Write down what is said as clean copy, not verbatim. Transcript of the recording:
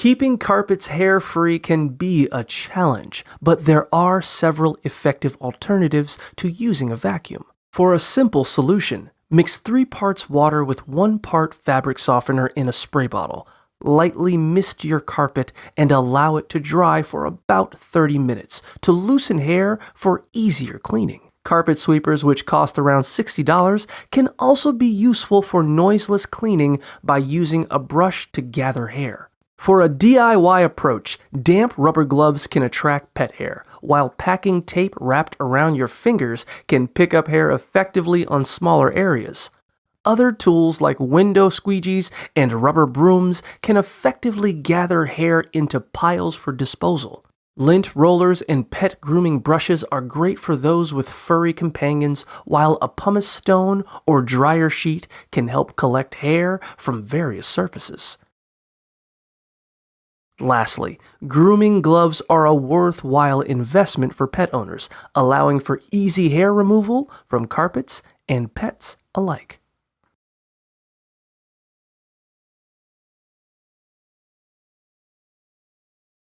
Keeping carpets hair-free can be a challenge, but there are several effective alternatives to using a vacuum. For a simple solution, mix 3 parts water with 1 part fabric softener in a spray bottle. Lightly mist your carpet and allow it to dry for about 30 minutes to loosen hair for easier cleaning. Carpet sweepers, which cost around $60, can also be useful for noiseless cleaning by using a brush to gather hair. For a DIY approach, damp rubber gloves can attract pet hair, while packing tape wrapped around your fingers can pick up hair effectively on smaller areas. Other tools like window squeegees and rubber brooms can effectively gather hair into piles for disposal. Lint rollers and pet grooming brushes are great for those with furry companions, while a pumice stone or dryer sheet can help collect hair from various surfaces. Lastly, grooming gloves are a worthwhile investment for pet owners, allowing for easy hair removal from carpets and pets alike.